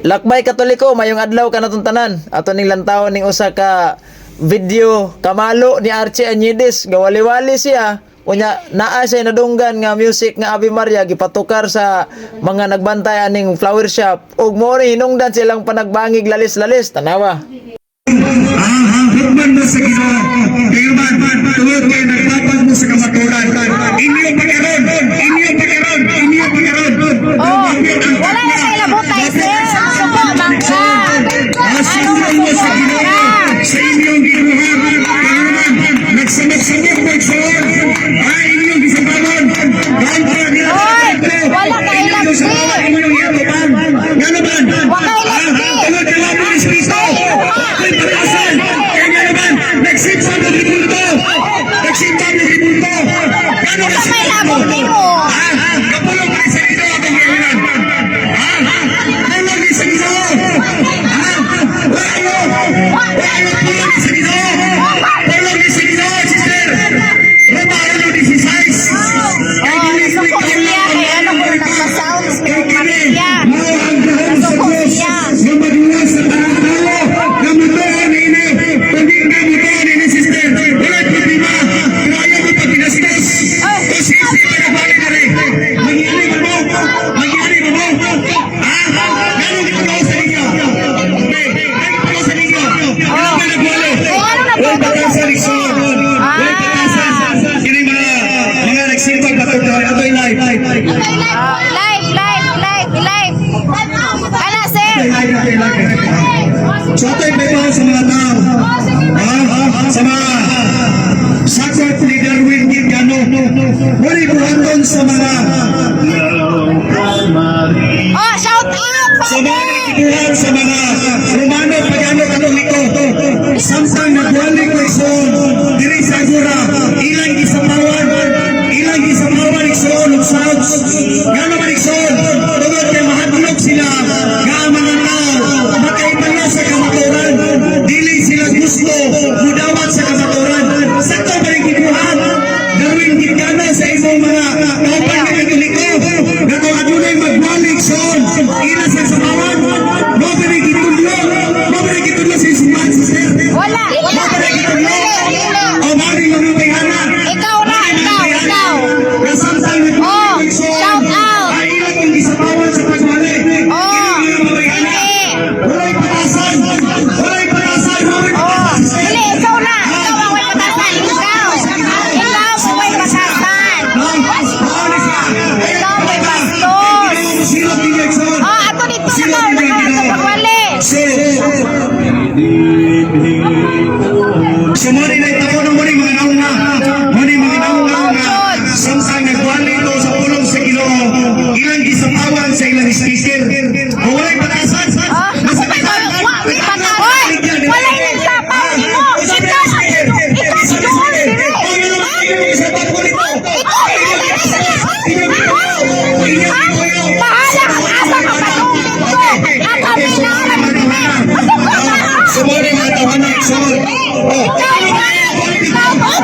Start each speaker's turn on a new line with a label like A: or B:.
A: Lakbay Katoliko, mayong adlaw ka natuntanan. Ato ning lantaw ning usa ka video kamalo ni Archie Añedes. Gawali-wali siya. Unya naa siya nadunggan nga music nga Ave Maria gipatukar sa mga nagbantay aning flower shop. Ug mo rin hinungdan silang panagbangig lalis-lalis. Tanawa.
B: Hukman mo sa Ginoo. Kayo man, tuwag kayo nagpapag mo sa kamaturan. Inyo pagkaroon.
C: Oh, wala na sa ilabutay, sir. Subo, bangka.
B: Masunan mo sa Ginoo. Sa inyong ginuhan. Kayo man, nagsamot-samot mo sa inyong gisabawan.
C: Oy, wala ka ilabsi.
B: Nga naman,
C: Wala ilabsi.
B: tuwag kayo mo ni Kristo. Nagsimba mo ribulto! Gano'n
C: Sa may labog ni mo.
B: Kapulong ka sa Ginoo ang pangyayunan! Pulong ni sa Ginoo! Pulong ni sa Ginoo! Pulong ni sa Ginoo, sister! Rumahalo ni si Sais!
C: Oh, nasuko siya. Kaya ano ko nagpa-sounds ni Maria. Nasuko siya.
B: Yung madulas sa tanang tao! Namutuan ni ini! Paging namutuan ni sister! Walang problema! Pero ayaw mo pag pinasigas! Kasi pinabalik ka rin! Mag-iari mo mo! Gano'n ginagawa sa inyo? Okay, gano'n ginagawa sa inyo? Ano ba nagwalo?
C: Ano na
B: Huwag batasan, Ikson! Huwag batasan! Kini mga nagsimpag patuloy. Ato'y live.
C: Oh, live. Ano, sir?
B: So ito'y may mga sa mga tao. Sa mga sakot ni Darwin Gigano. Muli buhaton sa mga
C: Oh, shout out,
B: sa mga
C: Father!
B: nakibuhat sa mga Romano, Pagano, Katoliko. Samtang nagwali ko ison, diri sa Agora, ilang gisapawan ison, ugsaos. Nga naman ison, tungod kay mahadlok sila, nga ang mga tao, makaibala sa kamaturan, dili sila gusto, mudawat sa kamaturan. Sakto ba yung kibuhat? Darwin Gigano sa imong mga kaupan ng Katoliko, nga kung adunay magwalik son, ina sa sapawan, mo ba nagitudlo sa isipan sa sir?
C: Wala.
B: O maring mamipayana.
C: Ikaw na, ikaw.
B: Nasantay na
C: Oh,
B: son.
C: shout out.
B: Ay ilang kong gisapawan sa pagwali.
C: Oh,
B: Hindi. Walay patasan.
C: Oh, dili, ikaw na. Ikaw ang may patasan. Ikaw ang may patasan. Ikaw may bastos.
B: Sino tingin son?
C: Oh, ato dito na ka. Nagwali.
B: So muli na ito ng muli mga nauna. Samsang nagwali ito sa ulong sa Ginoo. Ilang gisapawan sa ilang speaker. O walay patasan.
C: Oh, ako may patasan. Hoy, wala yung sapaw mo. Ikaw siguro, sir. Bahala ka asa ka patungin ko. At kami na
B: So muli mga tawanan.
C: ikaw.